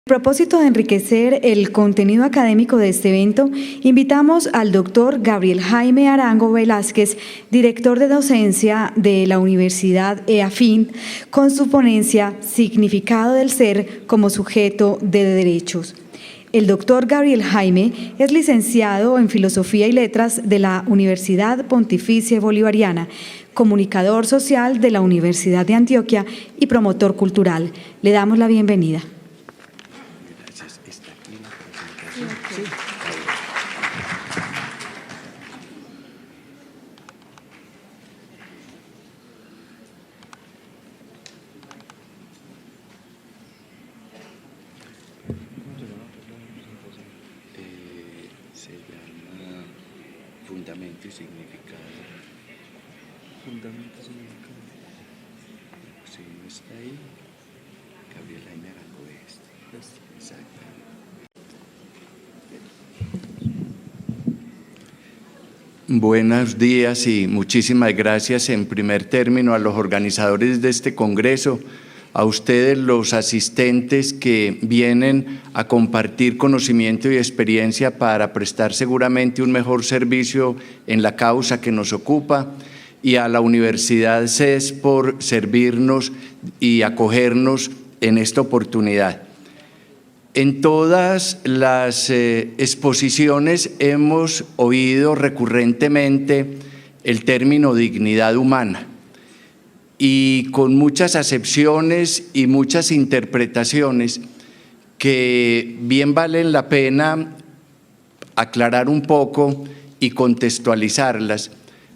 A propósito de enriquecer el contenido académico de este evento, invitamos al doctor Gabriel Jaime Arango Velázquez, director de docencia de la Universidad EAFIN, con su ponencia Significado del Ser como Sujeto de Derechos. El doctor Gabriel Jaime es licenciado en Filosofía y Letras de la Universidad Pontificia Bolivariana, comunicador social de la Universidad de Antioquia y promotor cultural. Le damos la bienvenida. Se llama Fundamento y Significado. Fundamento y Significado. Si no está ahí, Gabriel Jaime Arango Exacto. Buenos días y muchísimas gracias en primer término a los organizadores de este congreso, a ustedes los asistentes que vienen a compartir conocimiento y experiencia para prestar seguramente un mejor servicio en la causa que nos ocupa, y a la Universidad CES por servirnos y acogernos en esta oportunidad. En todas las exposiciones hemos oído recurrentemente el término dignidad humana, y con muchas acepciones y muchas interpretaciones que bien valen la pena aclarar un poco y contextualizarlas,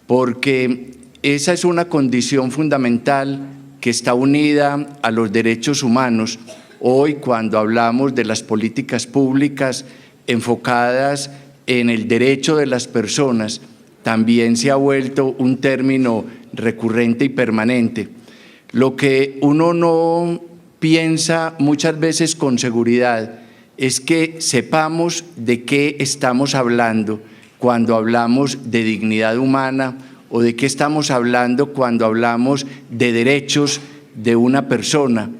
porque esa es una condición fundamental que está unida a los derechos humanos. Hoy, cuando hablamos de las políticas públicas enfocadas en el derecho de las personas, también se ha vuelto un término recurrente y permanente. Lo que uno no piensa muchas veces con seguridad es que sepamos de qué estamos hablando cuando hablamos de dignidad humana, o de qué estamos hablando cuando hablamos de derechos de una persona.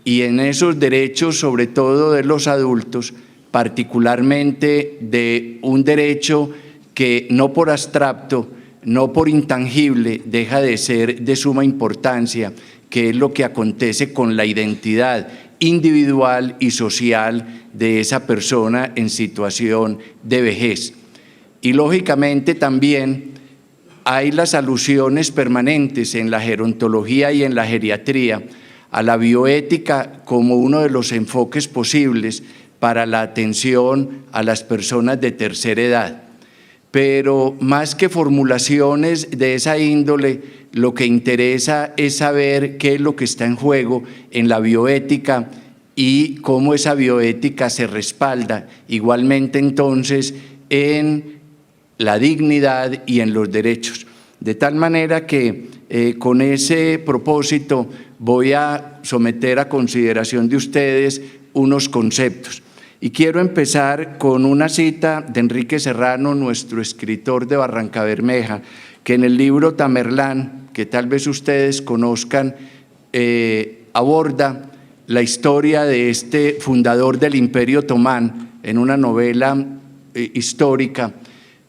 Y en esos derechos, sobre todo de los adultos, particularmente de un derecho que no por abstracto, no por intangible, deja de ser de suma importancia, que es lo que acontece con la identidad individual y social de esa persona en situación de vejez. Y lógicamente también hay las alusiones permanentes en la gerontología y en la geriatría a la bioética como uno de los enfoques posibles para la atención a las personas de tercera edad. Pero más que formulaciones de esa índole, lo que interesa es saber qué es lo que está en juego en la bioética y cómo esa bioética se respalda igualmente entonces en la dignidad y en los derechos. De tal manera que con ese propósito voy a someter a consideración de ustedes unos conceptos. Y quiero empezar con una cita de Enrique Serrano, nuestro escritor de Barrancabermeja, que en el libro Tamerlán, que tal vez ustedes conozcan, aborda la historia de este fundador del Imperio Otomán en una novela histórica,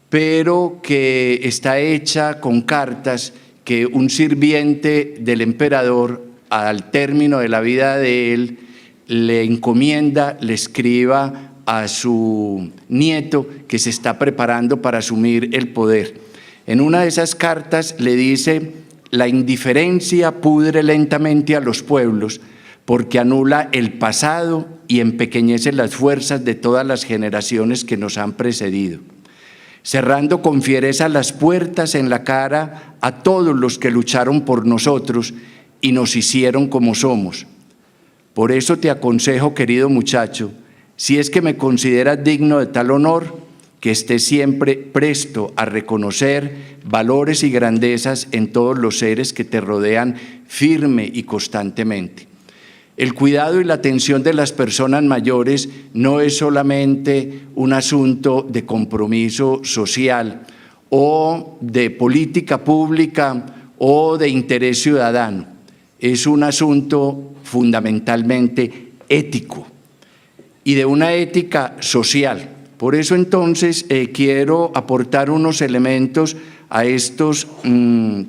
pero que está hecha con cartas que un sirviente del emperador, al término de la vida de él, le encomienda, le escriba a su nieto que se está preparando para asumir el poder. En una de esas cartas le dice: la indiferencia pudre lentamente a los pueblos porque anula el pasado y empequeñece las fuerzas de todas las generaciones que nos han precedido, cerrando con fiereza las puertas en la cara a todos los que lucharon por nosotros y nos hicieron como somos. Por eso te aconsejo, querido muchacho, si es que me consideras digno de tal honor, que estés siempre presto a reconocer valores y grandezas en todos los seres que te rodean firme y constantemente. El cuidado y la atención de las personas mayores no es solamente un asunto de compromiso social o de política pública o de interés ciudadano, es un asunto fundamentalmente ético. y de una ética social. Por eso entonces quiero aportar unos elementos a estos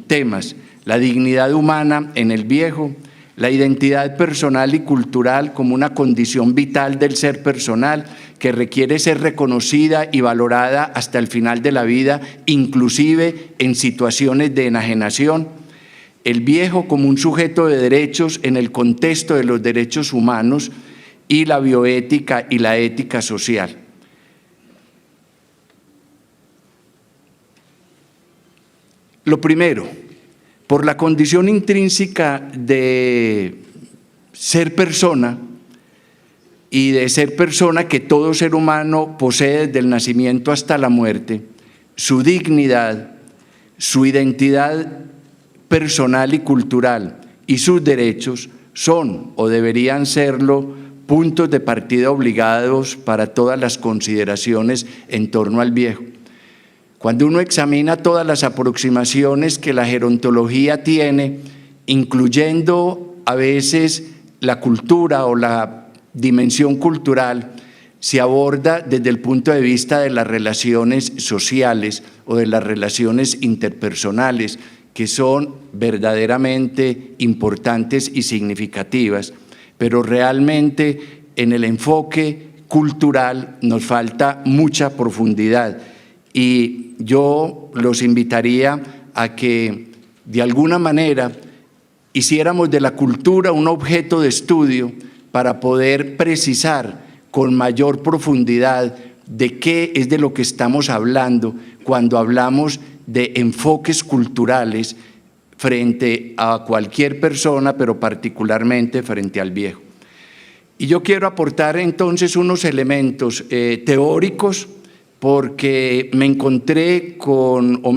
temas: la dignidad humana en el viejo, la identidad personal y cultural como una condición vital del ser personal que requiere ser reconocida y valorada hasta el final de la vida, inclusive en situaciones de enajenación. El viejo como un sujeto de derechos en el contexto de los derechos humanos, y la bioética y la ética social. Lo primero, por la condición intrínseca de ser persona y de ser persona que todo ser humano posee desde el nacimiento hasta la muerte, su dignidad, su identidad personal y cultural y sus derechos son o deberían serlo puntos de partida obligados para todas las consideraciones en torno al viejo. Cuando uno examina todas las aproximaciones que la gerontología tiene, incluyendo a veces la cultura o la dimensión cultural, se aborda desde el punto de vista de las relaciones sociales o de las relaciones interpersonales, que son verdaderamente importantes y significativas, pero realmente en el enfoque cultural nos falta mucha profundidad. Y yo los invitaría a que de alguna manera hiciéramos de la cultura un objeto de estudio para poder precisar con mayor profundidad de qué es de lo que estamos hablando cuando hablamos de enfoques culturales frente a cualquier persona, pero particularmente frente al viejo. Y yo quiero aportar entonces unos elementos teóricos, porque me he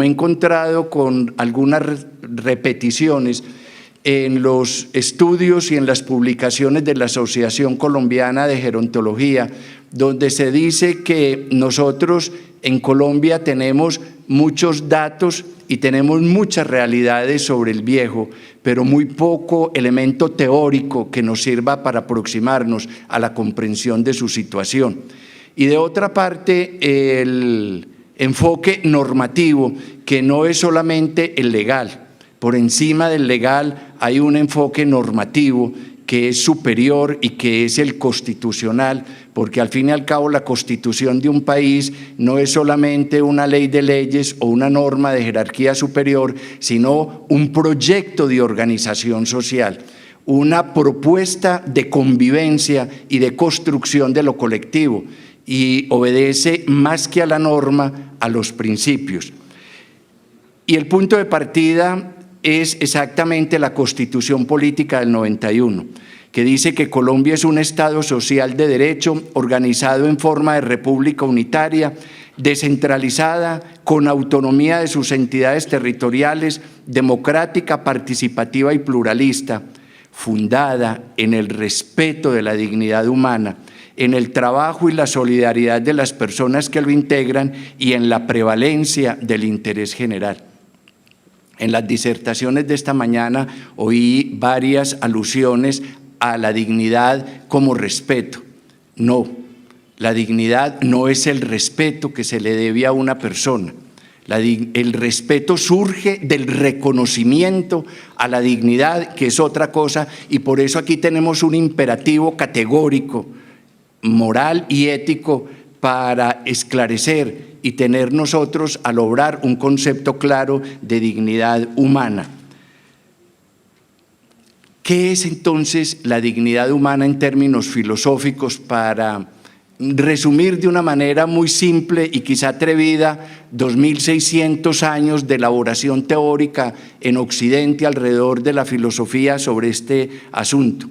encontrado con algunas repeticiones en los estudios y en las publicaciones de la Asociación Colombiana de Gerontología, donde se dice que nosotros en Colombia tenemos muchos datos y tenemos muchas realidades sobre el viejo, pero muy poco elemento teórico que nos sirva para aproximarnos a la comprensión de su situación. Y de otra parte, el enfoque normativo, que no es solamente el legal. Por encima del legal hay un enfoque normativo que es superior y que es el constitucional, porque al fin y al cabo la constitución de un país no es solamente una ley de leyes o una norma de jerarquía superior, sino un proyecto de organización social, una propuesta de convivencia y de construcción de lo colectivo, y obedece más que a la norma, a los principios. Y el punto de partida es exactamente la Constitución Política del 91, que dice que Colombia es un Estado social de derecho, organizado en forma de república unitaria, descentralizada, con autonomía de sus entidades territoriales, democrática, participativa y pluralista, fundada en el respeto de la dignidad humana, en el trabajo y la solidaridad de las personas que lo integran y en la prevalencia del interés general. En las disertaciones de esta mañana oí varias alusiones a la dignidad como respeto. No, la dignidad no es el respeto que se le debe a una persona. El respeto surge del reconocimiento a la dignidad, que es otra cosa, y por eso aquí tenemos un imperativo categórico, moral y ético, para esclarecer y tener nosotros a lograr un concepto claro de dignidad humana. ¿Qué es entonces la dignidad humana en términos filosóficos? Para resumir de una manera muy simple y quizá atrevida, 2600 años de elaboración teórica en Occidente alrededor de la filosofía sobre este asunto.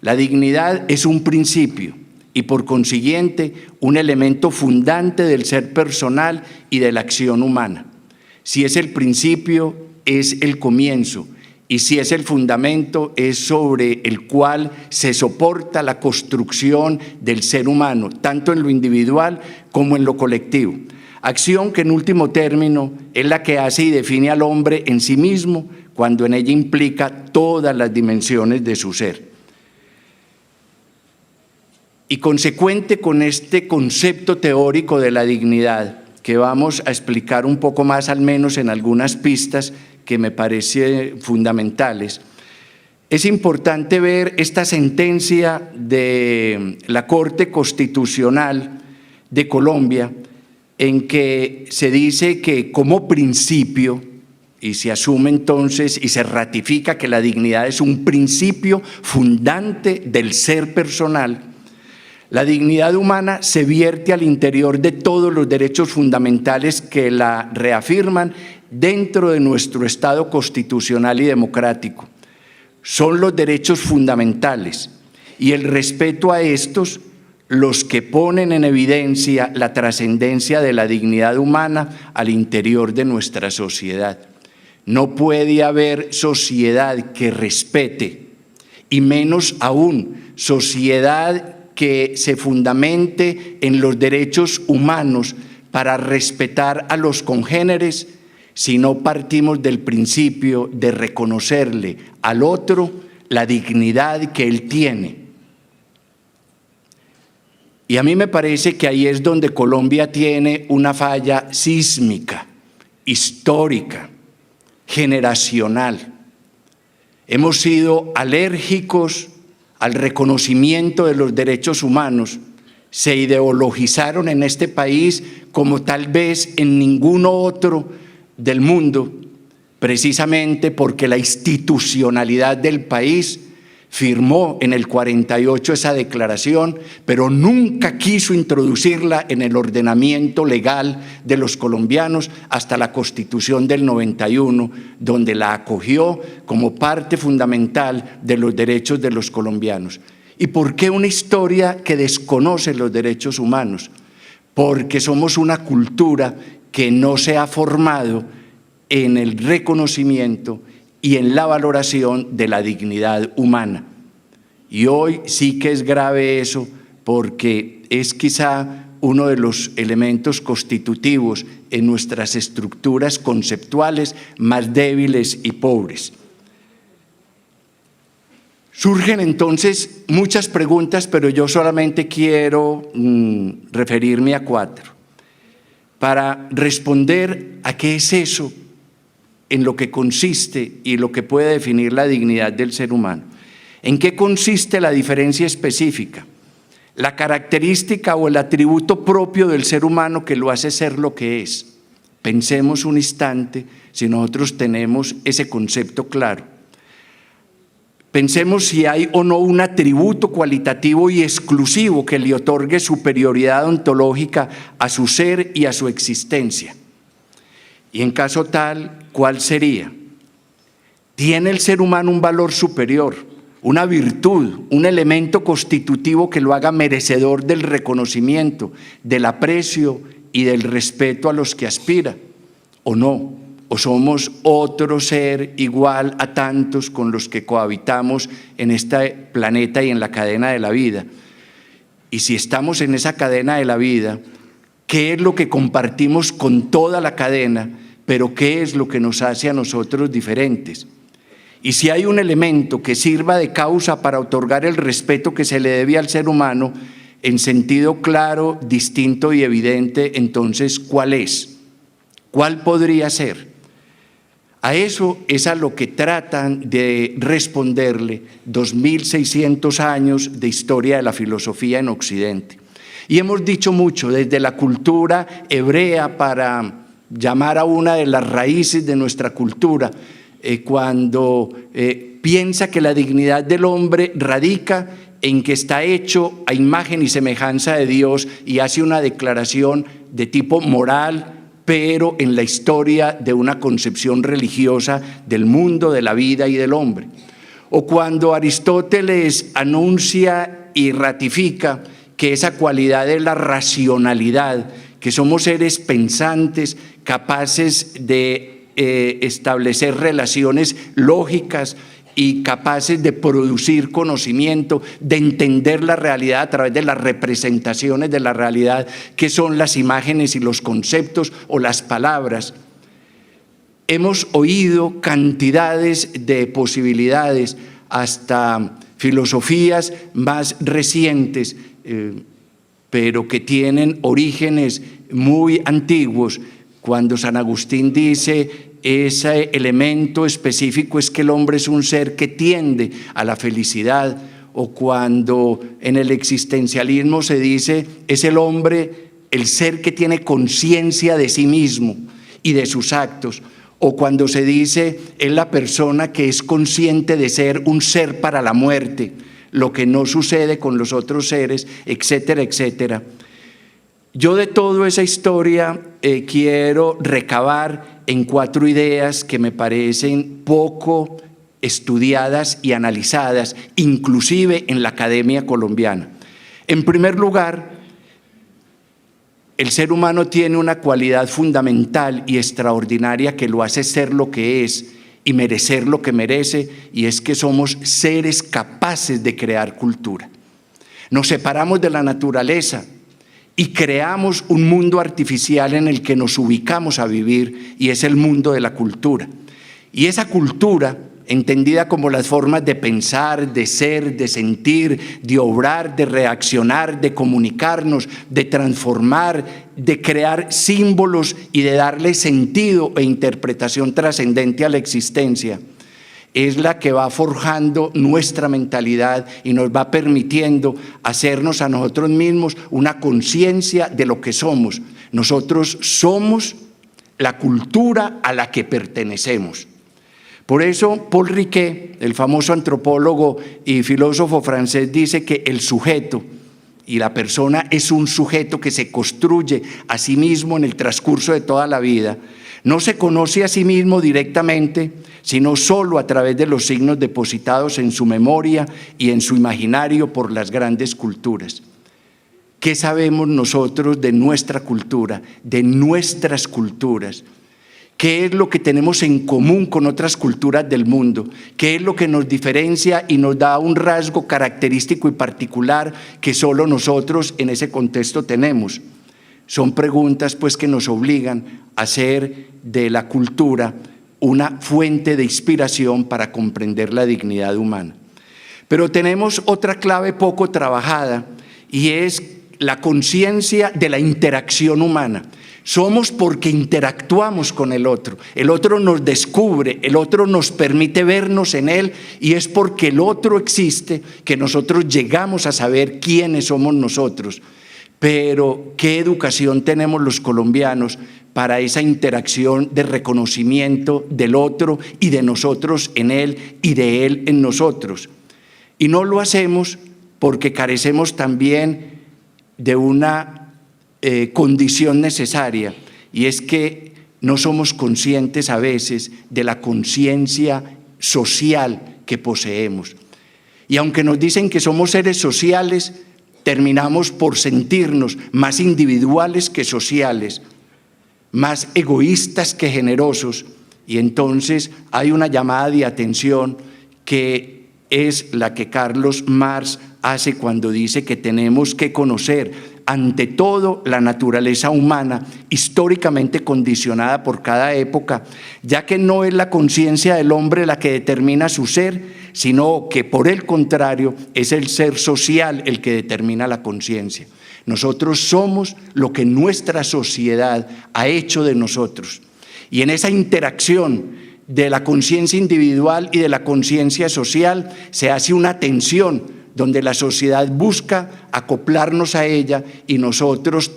La dignidad es un principio y por consiguiente un elemento fundante del ser personal y de la acción humana. Si es el principio, es el comienzo, y si es el fundamento, es sobre el cual se soporta la construcción del ser humano, tanto en lo individual como en lo colectivo. Acción que en último término es la que hace y define al hombre en sí mismo, cuando en ella implica todas las dimensiones de su ser. Y consecuente con este concepto teórico de la dignidad, que vamos a explicar un poco más, al menos en algunas pistas que me parecen fundamentales, es importante ver esta sentencia de la Corte Constitucional de Colombia, en que se dice que como principio, y se asume entonces y se ratifica que la dignidad es un principio fundante del ser personal, la dignidad humana se vierte al interior de todos los derechos fundamentales que la reafirman dentro de nuestro Estado constitucional y democrático. Son los derechos fundamentales y el respeto a estos los que ponen en evidencia la trascendencia de la dignidad humana al interior de nuestra sociedad. No puede haber sociedad que respete, y menos aún sociedad que se fundamente en los derechos humanos para respetar a los congéneres, si no partimos del principio de reconocerle al otro la dignidad que él tiene. Y a mí me parece que ahí es donde Colombia tiene una falla sísmica, histórica, generacional. Hemos sido alérgicos al reconocimiento de los derechos humanos, se ideologizaron en este país como tal vez en ninguno otro del mundo, precisamente porque la institucionalidad del país firmó en el 48 esa declaración, pero nunca quiso introducirla en el ordenamiento legal de los colombianos hasta la Constitución del 91, donde la acogió como parte fundamental de los derechos de los colombianos. ¿Y por qué una historia que desconoce los derechos humanos? Porque somos una cultura que no se ha formado en el reconocimiento y en la valoración de la dignidad humana. Y hoy sí que es grave eso, porque es quizá uno de los elementos constitutivos en nuestras estructuras conceptuales más débiles y pobres. Surgen entonces muchas preguntas, pero yo solamente quiero referirme a 4. Para responder a qué es eso en lo que consiste y lo que puede definir la dignidad del ser humano. ¿En qué consiste la diferencia específica? La característica o el atributo propio del ser humano que lo hace ser lo que es. Pensemos un instante si nosotros tenemos ese concepto claro. Pensemos si hay o no un atributo cualitativo y exclusivo que le otorgue superioridad ontológica a su ser y a su existencia. Y en caso tal, ¿cuál sería? ¿Tiene el ser humano un valor superior, una virtud, un elemento constitutivo que lo haga merecedor del reconocimiento, del aprecio y del respeto a los que aspira? ¿O no? ¿O somos otro ser igual a tantos con los que cohabitamos en este planeta y en la cadena de la vida? Y si estamos en esa cadena de la vida, ¿qué es lo que compartimos con toda la cadena? Pero ¿qué es lo que nos hace a nosotros diferentes? Y si hay un elemento que sirva de causa para otorgar el respeto que se le debe al ser humano en sentido claro, distinto y evidente, entonces, ¿cuál es? ¿Cuál podría ser? A eso es a lo que tratan de responderle 2600 años de historia de la filosofía en Occidente. Y hemos dicho mucho desde la cultura hebrea para llamar a una de las raíces de nuestra cultura, cuando piensa que la dignidad del hombre radica en que está hecho a imagen y semejanza de Dios y hace una declaración de tipo moral, pero en la historia de una concepción religiosa del mundo, de la vida y del hombre. O cuando Aristóteles anuncia y ratifica que esa cualidad es la racionalidad, que somos seres pensantes, capaces de establecer relaciones lógicas y capaces de producir conocimiento, de entender la realidad a través de las representaciones de la realidad, que son las imágenes y los conceptos o las palabras. Hemos oído cantidades de posibilidades, hasta filosofías más recientes, pero que tienen orígenes muy antiguos. Cuando San Agustín dice ese elemento específico es que el hombre es un ser que tiende a la felicidad, o cuando en el existencialismo se dice es el hombre, el ser que tiene conciencia de sí mismo y de sus actos, o cuando se dice es la persona que es consciente de ser un ser para la muerte, lo que no sucede con los otros seres, etcétera, etcétera. Yo de toda esa historia quiero recabar en 4 ideas que me parecen poco estudiadas y analizadas, inclusive en la academia colombiana. En primer lugar, el ser humano tiene una cualidad fundamental y extraordinaria que lo hace ser lo que es y merecer lo que merece, y es que somos seres capaces de crear cultura. Nos separamos de la naturaleza y creamos un mundo artificial en el que nos ubicamos a vivir, y es el mundo de la cultura. Y esa cultura, entendida como las formas de pensar, de ser, de sentir, de obrar, de reaccionar, de comunicarnos, de transformar, de crear símbolos y de darle sentido e interpretación trascendente a la existencia, es la que va forjando nuestra mentalidad y nos va permitiendo hacernos a nosotros mismos una conciencia de lo que somos. Nosotros somos la cultura a la que pertenecemos. Por eso Paul Riquet, el famoso antropólogo y filósofo francés, dice que el sujeto y la persona es un sujeto que se construye a sí mismo en el transcurso de toda la vida. No se conoce a sí mismo directamente, sino solo a través de los signos depositados en su memoria y en su imaginario por las grandes culturas. ¿Qué sabemos nosotros de nuestra cultura, de nuestras culturas? ¿Qué es lo que tenemos en común con otras culturas del mundo? ¿Qué es lo que nos diferencia y nos da un rasgo característico y particular que solo nosotros en ese contexto tenemos? Son preguntas pues que nos obligan a hacer de la cultura una fuente de inspiración para comprender la dignidad humana. Pero tenemos otra clave poco trabajada, y es la conciencia de la interacción humana. Somos porque interactuamos con el otro nos descubre, el otro nos permite vernos en él, y es porque el otro existe que nosotros llegamos a saber quiénes somos nosotros. Pero ¿qué educación tenemos los colombianos para esa interacción de reconocimiento del otro y de nosotros en él y de él en nosotros? Y no lo hacemos porque carecemos también de una condición necesaria, y es que no somos conscientes a veces de la conciencia social que poseemos. Y aunque nos dicen que somos seres sociales, terminamos por sentirnos más individuales que sociales, más egoístas que generosos, y entonces hay una llamada de atención que es la que Carlos Marx hace cuando dice que tenemos que conocer ante todo la naturaleza humana históricamente condicionada por cada época, ya que no es la conciencia del hombre la que determina su ser, sino que por el contrario es el ser social el que determina la conciencia. Nosotros somos lo que nuestra sociedad ha hecho de nosotros, y en esa interacción de la conciencia individual y de la conciencia social se hace una tensión donde la sociedad busca acoplarnos a ella y nosotros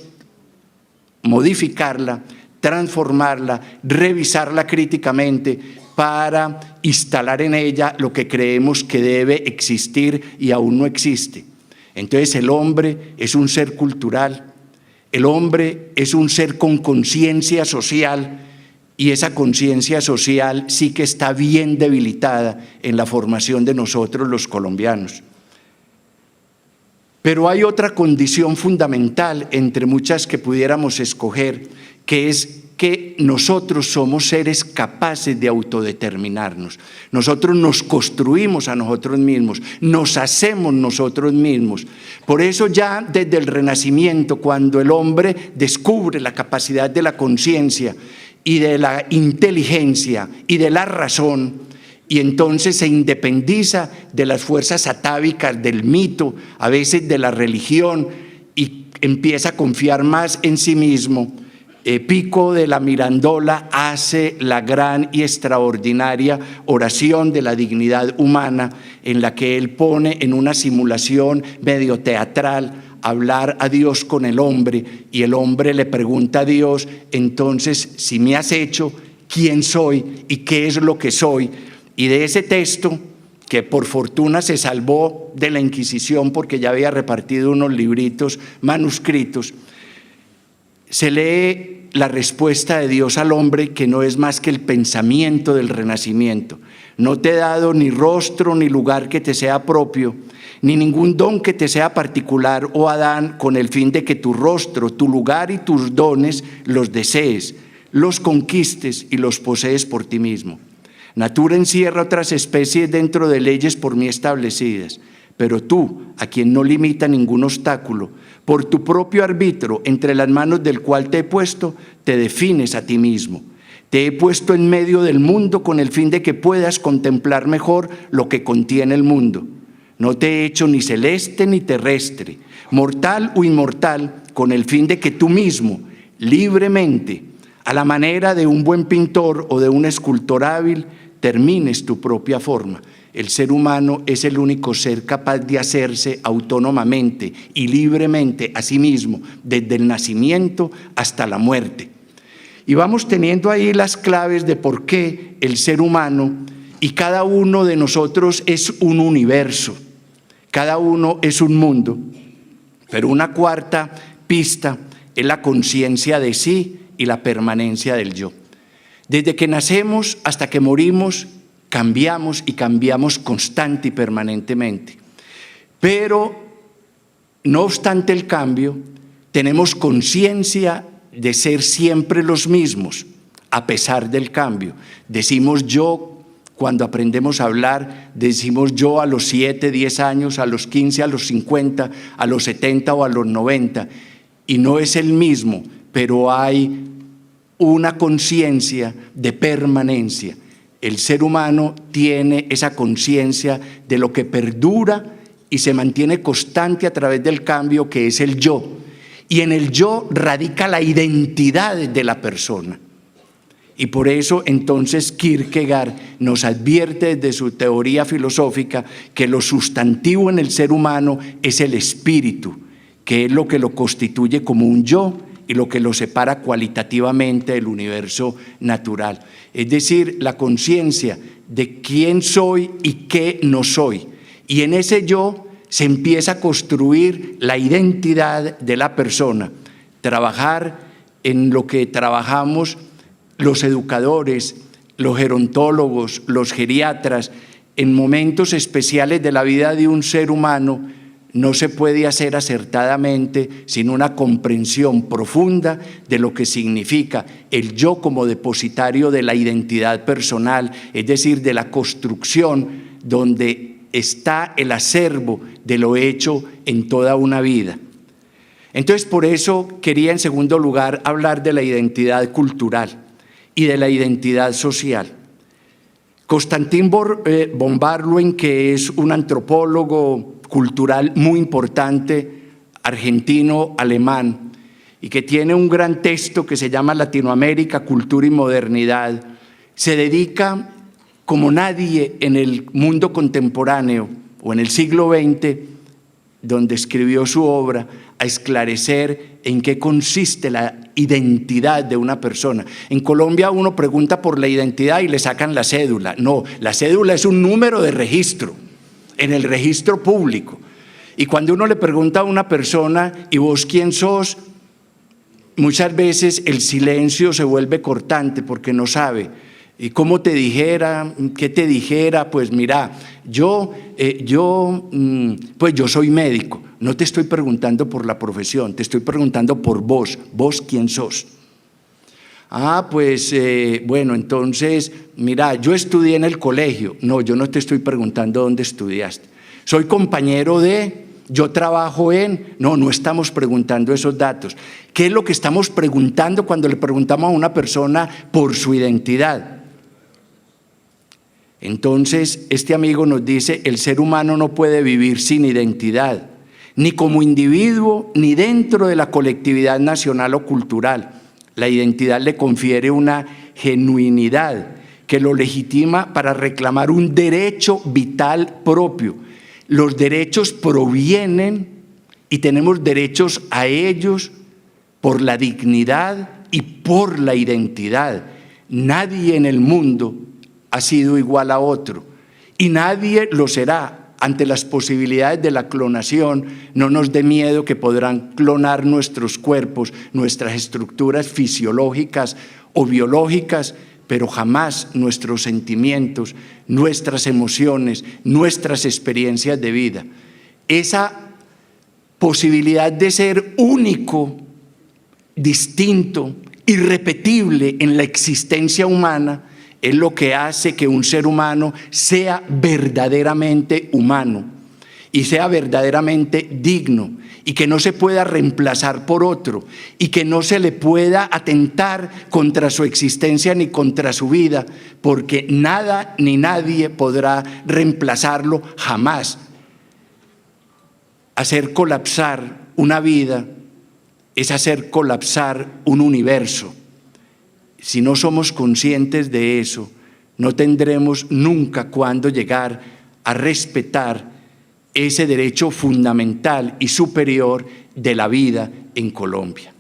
modificarla, transformarla, revisarla críticamente para instalar en ella lo que creemos que debe existir y aún no existe. Entonces el hombre es un ser cultural, el hombre es un ser con conciencia social, y esa conciencia social sí que está bien debilitada en la formación de nosotros los colombianos. Pero hay otra condición fundamental entre muchas que pudiéramos escoger, que es que nosotros somos seres capaces de autodeterminarnos. Nosotros nos construimos a nosotros mismos, nos hacemos nosotros mismos. Por eso ya desde el Renacimiento, cuando el hombre descubre la capacidad de la conciencia y de la inteligencia y de la razón, y entonces se independiza de las fuerzas atávicas del mito, a veces de la religión, y empieza a confiar más en sí mismo, Pico de la Mirandola hace la gran y extraordinaria oración de la dignidad humana, en la que él pone en una simulación medio teatral hablar a Dios con el hombre, y el hombre le pregunta a Dios: entonces, si me has hecho, ¿quién soy y qué es lo que soy? Y de ese texto, que por fortuna se salvó de la Inquisición porque ya había repartido unos libritos manuscritos, se lee la respuesta de Dios al hombre, que no es más que el pensamiento del renacimiento. No te he dado ni rostro ni lugar que te sea propio, ni ningún don que te sea particular, oh Adán, con el fin de que tu rostro, tu lugar y tus dones los desees, los conquistes y los posees por ti mismo. Natura encierra otras especies dentro de leyes por mí establecidas, pero tú, a quien no limita ningún obstáculo, por tu propio arbitrio, entre las manos del cual te he puesto, te defines a ti mismo. Te he puesto en medio del mundo con el fin de que puedas contemplar mejor lo que contiene el mundo. No te he hecho ni celeste ni terrestre, mortal o inmortal, con el fin de que tú mismo, libremente, a la manera de un buen pintor o de un escultor hábil, termines tu propia forma. El ser humano es el único ser capaz de hacerse autónomamente y libremente a sí mismo, desde el nacimiento hasta la muerte. Y vamos teniendo ahí las claves de por qué el ser humano, y cada uno de nosotros es un universo, cada uno es un mundo, pero una cuarta pista es la conciencia de sí y la permanencia del yo. Desde que nacemos hasta que morimos, cambiamos, y cambiamos constante y permanentemente. Pero, no obstante el cambio, tenemos conciencia de ser siempre los mismos, a pesar del cambio. Decimos yo cuando aprendemos a hablar, decimos yo a los 7, 10 años, a los 15, a los 50, a los 70 o a los 90, y no es el mismo, pero hay una conciencia de permanencia. El ser humano tiene esa conciencia de lo que perdura y se mantiene constante a través del cambio, que es el yo. Y en el yo radica la identidad de la persona. Y por eso entonces Kierkegaard nos advierte desde su teoría filosófica que lo sustantivo en el ser humano es el espíritu, que es lo que lo constituye como un yo y lo que lo separa cualitativamente del universo natural. Es decir, la conciencia de quién soy y qué no soy. Y en ese yo se empieza a construir la identidad de la persona. Trabajar en lo que trabajamos los educadores, los gerontólogos, los geriatras, en momentos especiales de la vida de un ser humano, no se puede hacer acertadamente sin una comprensión profunda de lo que significa el yo como depositario de la identidad personal, es decir, de la construcción donde está el acervo de lo hecho en toda una vida. Entonces, por eso quería en segundo lugar hablar de la identidad cultural y de la identidad social. Konstantin von Barlowen, que es un antropólogo cultural muy importante, argentino-alemán, y que tiene un gran texto que se llama Latinoamérica, Cultura y Modernidad, se dedica como nadie en el mundo contemporáneo o en el siglo XX, donde escribió su obra, a esclarecer en qué consiste la identidad de una persona. En Colombia uno pregunta por la identidad y le sacan la cédula. No, la cédula es un número de registro, en el registro público. Y cuando uno le pregunta a una persona, ¿y vos quién sos?, muchas veces el silencio se vuelve cortante porque no sabe. ¿Y cómo te dijera? ¿Qué te dijera? Pues mira, yo soy médico. No te estoy preguntando por la profesión, te estoy preguntando por vos. ¿Vos quién sos? Bueno, entonces, mira, yo estudié en el colegio. No, yo no te estoy preguntando dónde estudiaste. Soy compañero de, yo trabajo en, no estamos preguntando esos datos. ¿Qué es lo que estamos preguntando cuando le preguntamos a una persona por su identidad? Entonces, este amigo nos dice, el ser humano no puede vivir sin identidad, ni como individuo, ni dentro de la colectividad nacional o cultural. La identidad le confiere una genuinidad que lo legitima para reclamar un derecho vital propio. Los derechos provienen y tenemos derechos a ellos por la dignidad y por la identidad. Nadie en el mundo ha sido igual a otro y nadie lo será. Ante las posibilidades de la clonación, no nos dé miedo que podrán clonar nuestros cuerpos, nuestras estructuras fisiológicas o biológicas, pero jamás nuestros sentimientos, nuestras emociones, nuestras experiencias de vida. Esa posibilidad de ser único, distinto, irrepetible en la existencia humana, es lo que hace que un ser humano sea verdaderamente humano y sea verdaderamente digno y que no se pueda reemplazar por otro y que no se le pueda atentar contra su existencia ni contra su vida, porque nada ni nadie podrá reemplazarlo jamás. Hacer colapsar una vida es hacer colapsar un universo. Si no somos conscientes de eso, no tendremos nunca cuándo llegar a respetar ese derecho fundamental y superior de la vida en Colombia.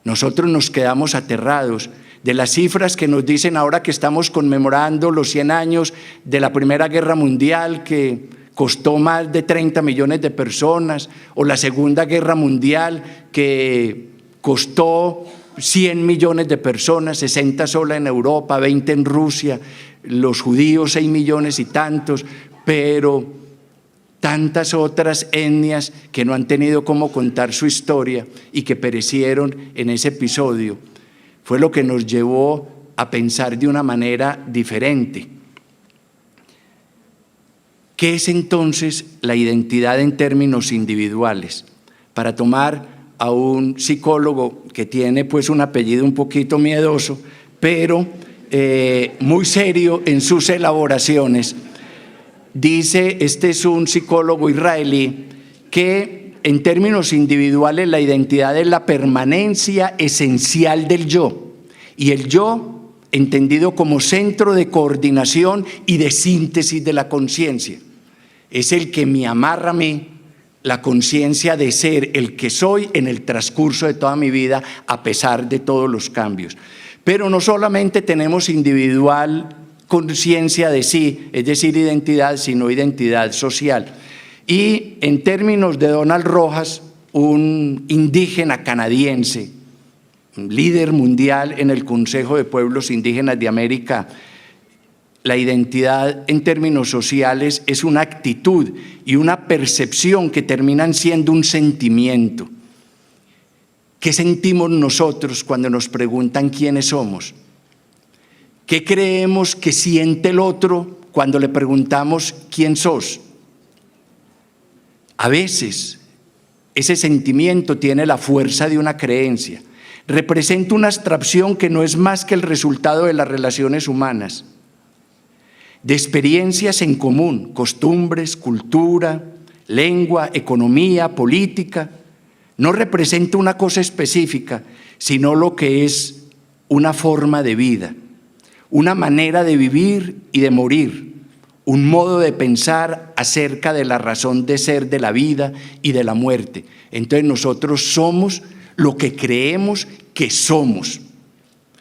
Nosotros nos quedamos aterrados de las cifras que nos dicen ahora que estamos conmemorando los 100 años de la Primera Guerra Mundial, que costó más de 30 millones de personas, o la Segunda Guerra Mundial, que costó 100 millones de personas, 60 sola en Europa, 20 en Rusia, los judíos 6 millones y tantos, pero tantas otras etnias que no han tenido cómo contar su historia y que perecieron en ese episodio. Fue lo que nos llevó a pensar de una manera diferente. ¿Qué es entonces la identidad en términos individuales? Para tomar a un psicólogo que tiene pues un apellido un poquito miedoso, pero muy serio en sus elaboraciones. Dice, este es un psicólogo israelí, que en términos individuales la identidad es la permanencia esencial del yo, y el yo entendido como centro de coordinación y de síntesis de la conciencia. Es el que me amarra a mí, la conciencia de ser el que soy en el transcurso de toda mi vida, a pesar de todos los cambios. Pero no solamente tenemos individual conciencia de sí, es decir, identidad, sino identidad social. Y en términos de Donald Rojas, un indígena canadiense, líder mundial en el Consejo de Pueblos Indígenas de América, la identidad en términos sociales es una actitud y una percepción que terminan siendo un sentimiento. ¿Qué sentimos nosotros cuando nos preguntan quiénes somos? ¿Qué creemos que siente el otro cuando le preguntamos quién sos? A veces ese sentimiento tiene la fuerza de una creencia. Representa una abstracción que no es más que el resultado de las relaciones humanas, de experiencias en común, costumbres, cultura, lengua, economía, política. No representa una cosa específica, sino lo que es una forma de vida, una manera de vivir y de morir, un modo de pensar acerca de la razón de ser de la vida y de la muerte. Entonces nosotros somos lo que creemos que somos,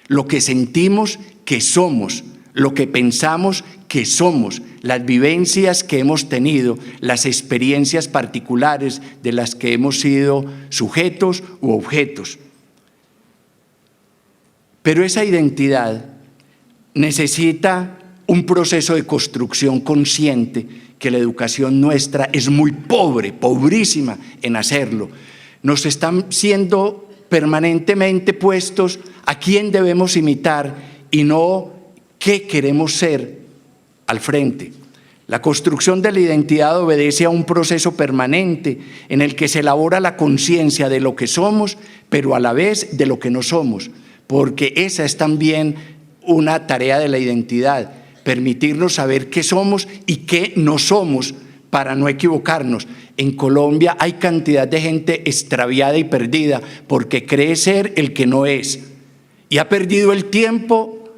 lo que sentimos que somos, lo que pensamos que somos, las vivencias que hemos tenido, las experiencias particulares de las que hemos sido sujetos u objetos. Pero esa identidad necesita un proceso de construcción consciente que la educación nuestra es muy pobre, pobrísima en hacerlo. Nos están siendo permanentemente puestos a quién debemos imitar y no qué queremos ser al frente. La construcción de la identidad obedece a un proceso permanente en el que se elabora la conciencia de lo que somos, pero a la vez de lo que no somos, porque esa es también una tarea de la identidad. permitirnos saber qué somos y qué no somos para no equivocarnos. En Colombia hay cantidad de gente extraviada y perdida porque cree ser el que no es y ha perdido el tiempo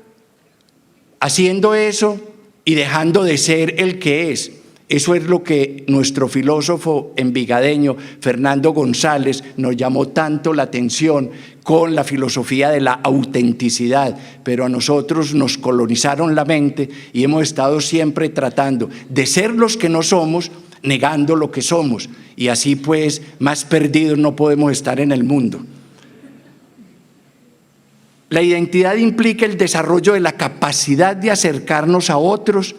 haciendo eso y dejando de ser el que es. Eso es lo que nuestro filósofo envigadeño, Fernando González, nos llamó tanto la atención con la filosofía de la autenticidad, pero a nosotros nos colonizaron la mente y hemos estado siempre tratando de ser los que no somos, negando lo que somos, y así pues más perdidos no podemos estar en el mundo. La identidad implica el desarrollo de la capacidad de acercarnos a otros.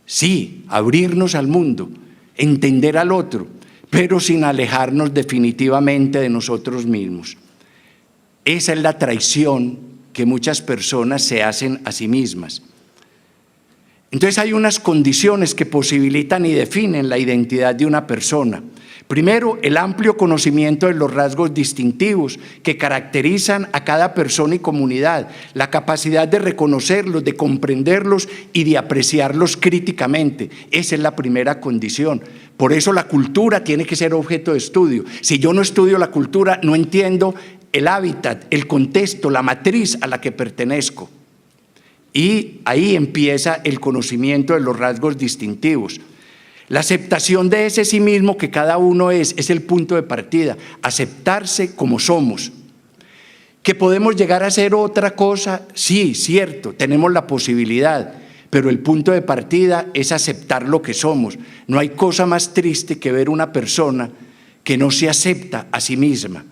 Sí, abrirnos al mundo, entender al otro, pero sin alejarnos definitivamente de nosotros mismos. Esa es la traición que muchas personas se hacen a sí mismas. Entonces hay unas condiciones que posibilitan y definen la identidad de una persona. Primero, el amplio conocimiento de los rasgos distintivos que caracterizan a cada persona y comunidad, la capacidad de reconocerlos, de comprenderlos y de apreciarlos críticamente. Esa es la primera condición. Por eso la cultura tiene que ser objeto de estudio. Si yo no estudio la cultura, no entiendo el hábitat, el contexto, la matriz a la que pertenezco. Y ahí empieza el conocimiento de los rasgos distintivos. La aceptación de ese sí mismo que cada uno es el punto de partida, aceptarse como somos. ¿Que podemos llegar a ser otra cosa? Sí, cierto, tenemos la posibilidad, pero el punto de partida es aceptar lo que somos. No hay cosa más triste que ver una persona que no se acepta a sí misma,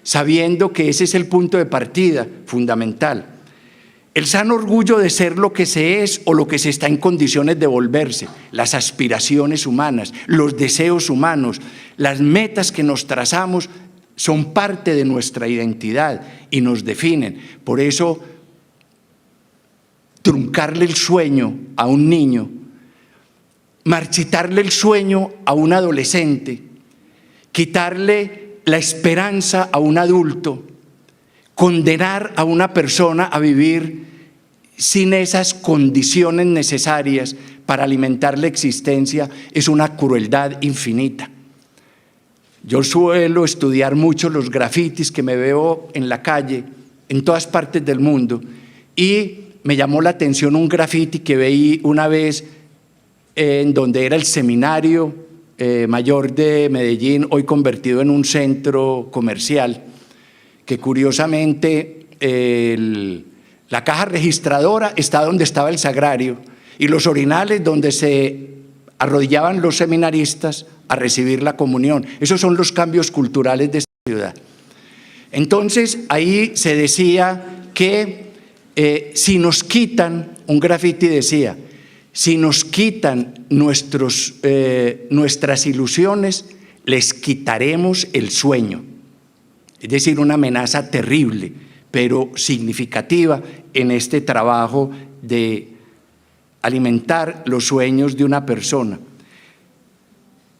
sabiendo que ese es el punto de partida fundamental. El sano orgullo de ser lo que se es o lo que se está en condiciones de volverse, las aspiraciones humanas, los deseos humanos, las metas que nos trazamos son parte de nuestra identidad y nos definen. Por eso, truncarle el sueño a un niño, marchitarle el sueño a un adolescente, quitarle la esperanza a un adulto, condenar a una persona a vivir sin esas condiciones necesarias para alimentar la existencia es una crueldad infinita. Yo suelo estudiar mucho los grafitis que me veo en la calle, en todas partes del mundo, y me llamó la atención un grafiti que veí una vez en donde era el seminario mayor de Medellín, hoy convertido en un centro comercial, que curiosamente la caja registradora está donde estaba el sagrario y los orinales donde se arrodillaban los seminaristas a recibir la comunión. Esos son los cambios culturales de esta ciudad. Entonces ahí se decía que si nos quitan, un grafiti decía, si nos quitan nuestras ilusiones, les quitaremos el sueño. Es decir, una amenaza terrible, pero significativa en este trabajo de alimentar los sueños de una persona.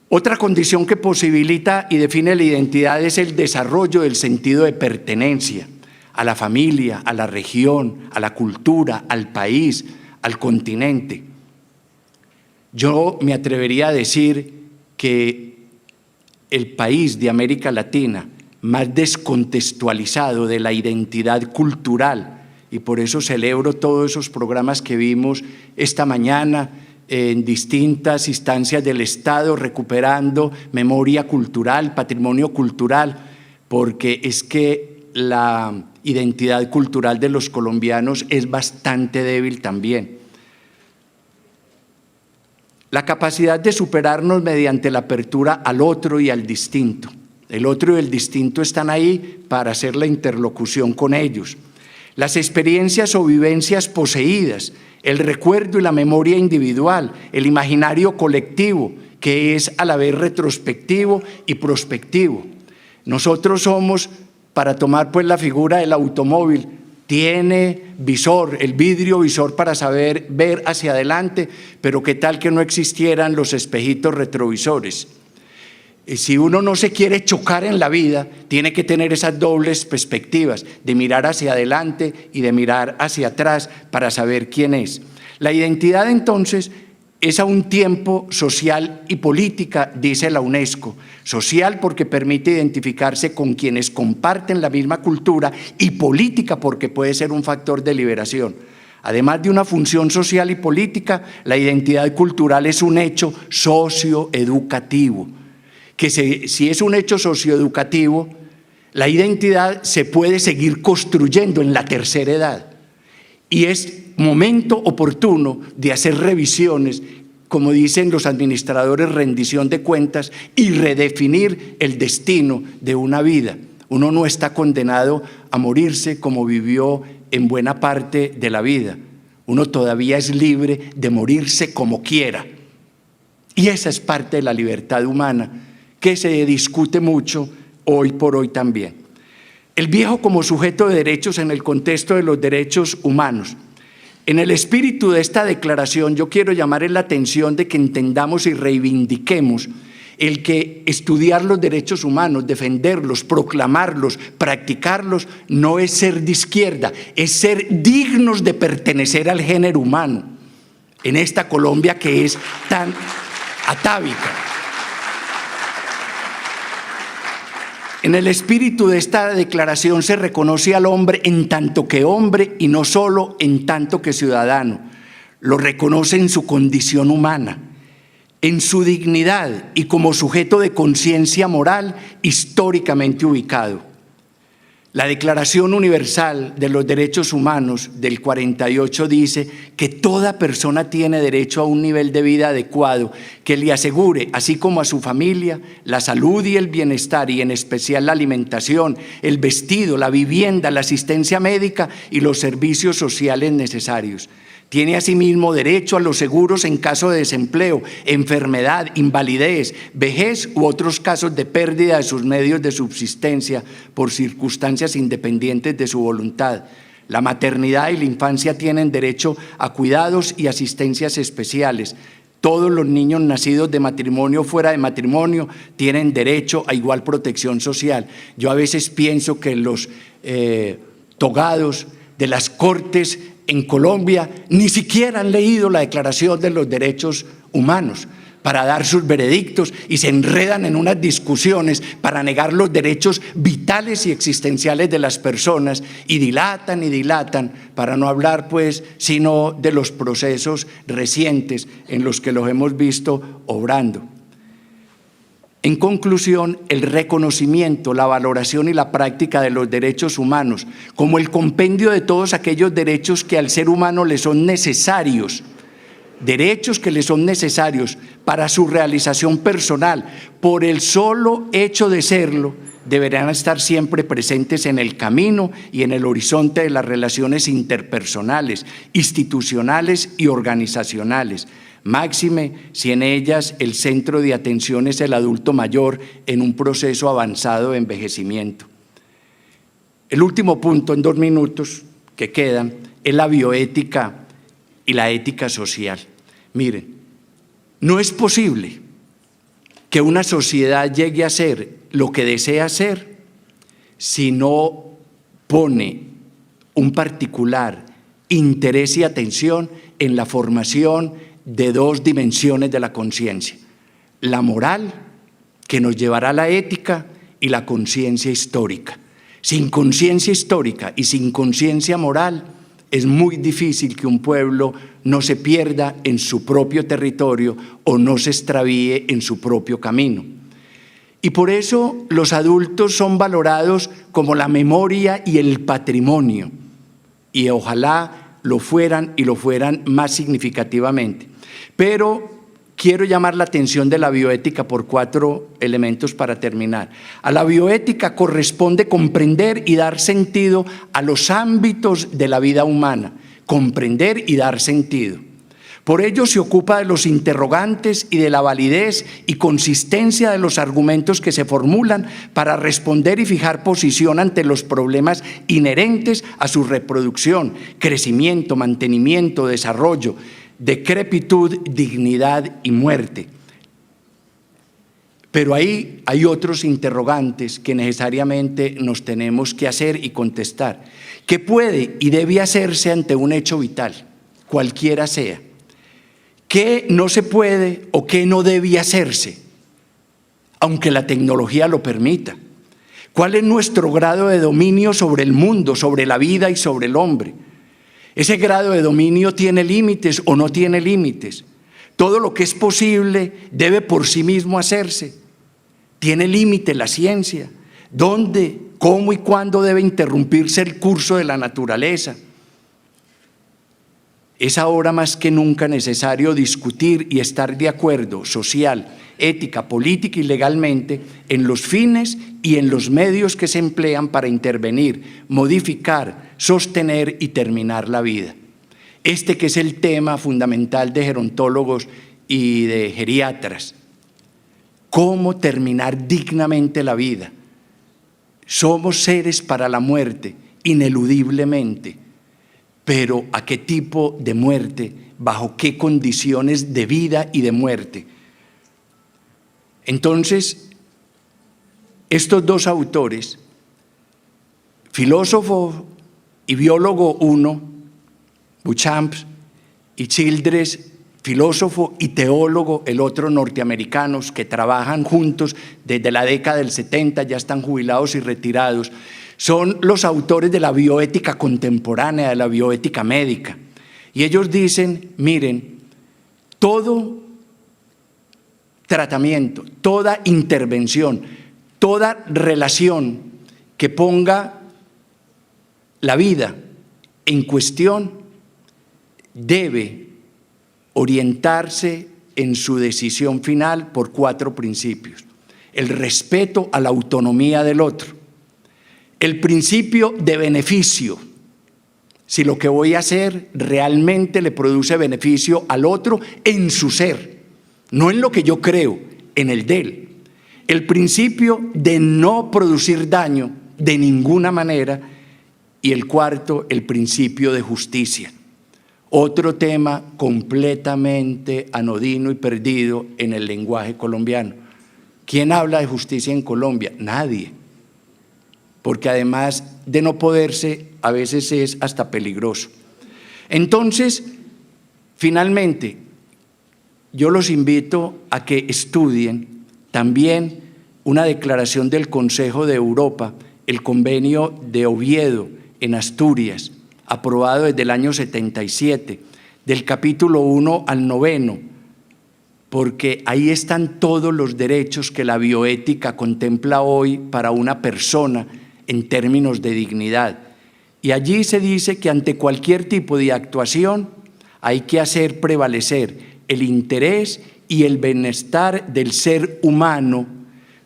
Otra condición que posibilita y define la identidad es el desarrollo del sentido de pertenencia a la familia, a la región, a la cultura, al país, al continente. Yo me atrevería a decir que el país de América Latina más descontextualizado de la identidad cultural, y por eso celebro todos esos programas que vimos esta mañana en distintas instancias del Estado, recuperando memoria cultural, patrimonio cultural, porque es que la identidad cultural de los colombianos es bastante débil también. La capacidad de superarnos mediante la apertura al otro y al distinto. El otro y el distinto están ahí para hacer la interlocución con ellos. Las experiencias o vivencias poseídas, el recuerdo y la memoria individual, el imaginario colectivo, que es a la vez retrospectivo y prospectivo. Nosotros somos, para tomar pues la figura del automóvil, tiene visor, el vidrio visor para saber ver hacia adelante, pero qué tal que no existieran los espejitos retrovisores. Si uno no se quiere chocar en la vida, tiene que tener esas dobles perspectivas, de mirar hacia adelante y de mirar hacia atrás para saber quién es. La identidad, entonces, es a un tiempo social y política, dice la UNESCO. Social porque permite identificarse con quienes comparten la misma cultura, y política porque puede ser un factor de liberación. Además de una función social y política, la identidad cultural es un hecho socioeducativo, que si es un hecho socioeducativo, la identidad se puede seguir construyendo en la tercera edad. Y es momento oportuno de hacer revisiones, como dicen los administradores, rendición de cuentas y redefinir el destino de una vida. Uno no está condenado a morirse como vivió en buena parte de la vida. Uno todavía es libre de morirse como quiera. Y esa es parte de la libertad humana que se discute mucho hoy por hoy también. El viejo como sujeto de derechos en el contexto de los derechos humanos. En el espíritu de esta declaración yo quiero llamar la atención de que entendamos y reivindiquemos el que estudiar los derechos humanos, defenderlos, proclamarlos, practicarlos, no es ser de izquierda, es ser dignos de pertenecer al género humano en esta Colombia que es tan atávica. En el espíritu de esta declaración se reconoce al hombre en tanto que hombre y no solo en tanto que ciudadano. Lo reconoce en su condición humana, en su dignidad y como sujeto de conciencia moral históricamente ubicado. La Declaración Universal de los Derechos Humanos del 48 dice que toda persona tiene derecho a un nivel de vida adecuado que le asegure, así como a su familia, la salud y el bienestar, y en especial la alimentación, el vestido, la vivienda, la asistencia médica y los servicios sociales necesarios. Tiene asimismo derecho a los seguros en caso de desempleo, enfermedad, invalidez, vejez u otros casos de pérdida de sus medios de subsistencia por circunstancias independientes de su voluntad. La maternidad y la infancia tienen derecho a cuidados y asistencias especiales. Todos los niños nacidos de matrimonio o fuera de matrimonio tienen derecho a igual protección social. Yo a veces pienso que los togados de las cortes en Colombia ni siquiera han leído la Declaración de los Derechos Humanos para dar sus veredictos y se enredan en unas discusiones para negar los derechos vitales y existenciales de las personas y dilatan, para no hablar pues sino de los procesos recientes en los que los hemos visto obrando. En conclusión, el reconocimiento, la valoración y la práctica de los derechos humanos como el compendio de todos aquellos derechos que al ser humano le son necesarios, derechos que le son necesarios para su realización personal, por el solo hecho de serlo, deberán estar siempre presentes en el camino y en el horizonte de las relaciones interpersonales, institucionales y organizacionales. Máxime si en ellas el centro de atención es el adulto mayor en un proceso avanzado de envejecimiento. El último punto en 2 minutos que quedan es la bioética y la ética social. Miren, no es posible que una sociedad llegue a ser lo que desea ser si no pone un particular interés y atención en la formación de 2 dimensiones de la conciencia: la moral, que nos llevará a la ética, y la conciencia histórica. Sin conciencia histórica y sin conciencia moral, es muy difícil que un pueblo no se pierda en su propio territorio o no se extravíe en su propio camino. Y por eso los adultos son valorados como la memoria y el patrimonio, y ojalá lo fueran y lo fueran más significativamente. Pero quiero llamar la atención de la bioética por 4 elementos para terminar. A la bioética corresponde comprender y dar sentido a los ámbitos de la vida humana, comprender y dar sentido. Por ello se ocupa de los interrogantes y de la validez y consistencia de los argumentos que se formulan para responder y fijar posición ante los problemas inherentes a su reproducción, crecimiento, mantenimiento, desarrollo, decrepitud, dignidad y muerte. Pero ahí hay otros interrogantes que necesariamente nos tenemos que hacer y contestar. ¿Qué puede y debe hacerse ante un hecho vital? cualquiera sea. ¿Qué no se puede o qué no debe hacerse, aunque la tecnología lo permita? ¿Cuál es nuestro grado de dominio sobre el mundo, sobre la vida y sobre el hombre? ¿Ese grado de dominio tiene límites o no tiene límites? ¿Todo lo que es posible debe por sí mismo hacerse? ¿Tiene límite la ciencia? ¿Dónde, cómo y cuándo debe interrumpirse el curso de la naturaleza? Es ahora más que nunca necesario discutir y estar de acuerdo social, ética, política y legalmente en los fines y en los medios que se emplean para intervenir, modificar, sostener y terminar la vida. Este que es el tema fundamental de gerontólogos y de geriatras. ¿Cómo terminar dignamente la vida? Somos seres para la muerte, ineludiblemente. Pero ¿a qué tipo de muerte? ¿Bajo qué condiciones de vida y de muerte? Entonces, estos dos autores, filósofo y biólogo uno, Beauchamp, y Childress, filósofo y teólogo, el otro, norteamericanos, que trabajan juntos desde la década del 70, ya están jubilados y retirados, son los autores de la bioética contemporánea, de la bioética médica. Y ellos dicen, miren, todo tratamiento, toda intervención, toda relación que ponga la vida en cuestión debe orientarse en su decisión final por 4 principios. El respeto a la autonomía del otro. El principio de beneficio, si lo que voy a hacer realmente le produce beneficio al otro en su ser, no en lo que yo creo, en el de él. El principio de no producir daño de ninguna manera. Y el cuarto, el principio de justicia. Otro tema completamente anodino y perdido en el lenguaje colombiano. ¿Quién habla de justicia en Colombia? Nadie. Porque además de no poderse, a veces es hasta peligroso. Entonces, finalmente, yo los invito a que estudien también una declaración del Consejo de Europa, el convenio de Oviedo en Asturias, aprobado desde el año 77, del capítulo 1 al 9, porque ahí están todos los derechos que la bioética contempla hoy para una persona en términos de dignidad. Y allí se dice que ante cualquier tipo de actuación hay que hacer prevalecer el interés y el bienestar del ser humano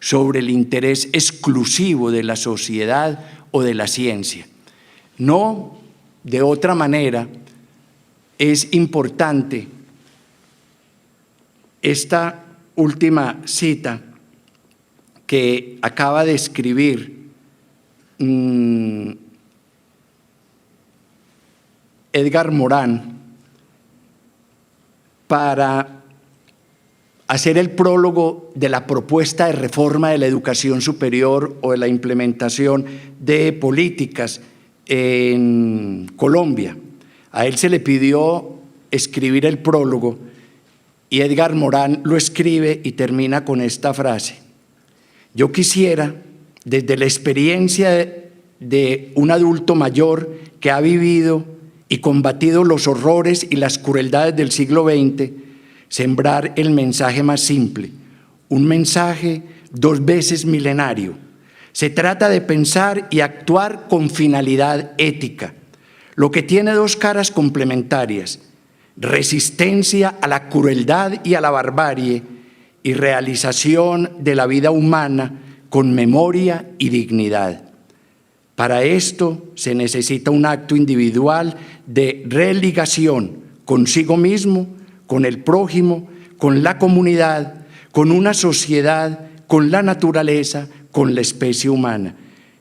sobre el interés exclusivo de la sociedad o de la ciencia. No, de otra manera, es importante esta última cita que acaba de escribir Edgar Morán para hacer el prólogo de la propuesta de reforma de la educación superior o de la implementación de políticas en Colombia. A él se le pidió escribir el prólogo y Edgar Morán lo escribe y termina con esta frase: yo quisiera, desde la experiencia de un adulto mayor que ha vivido y combatido los horrores y las crueldades del siglo XX, sembrar el mensaje más simple, un mensaje 2 veces milenario. Se trata de pensar y actuar con finalidad ética, lo que tiene 2 caras complementarias: resistencia a la crueldad y a la barbarie y realización de la vida humana con memoria y dignidad. Para esto se necesita un acto individual de religación consigo mismo, con el prójimo, con la comunidad, con una sociedad, con la naturaleza, con la especie humana.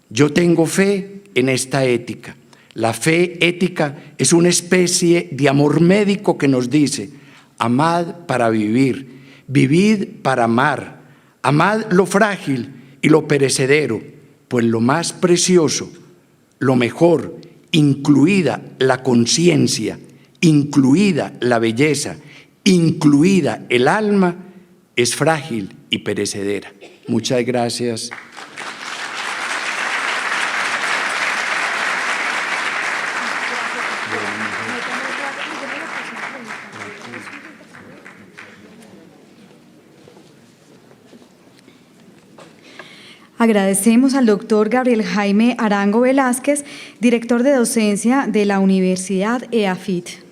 Yo tengo fe en esta ética. La fe ética es una especie de amor médico que nos dice: amad para vivir, vivid para amar, amad lo frágil y lo perecedero, pues lo más precioso, lo mejor, incluida la conciencia incluida la belleza, incluida el alma, es frágil y perecedera. Muchas gracias. Agradecemos al doctor Gabriel Jaime Arango Velázquez, director de docencia de la Universidad EAFIT.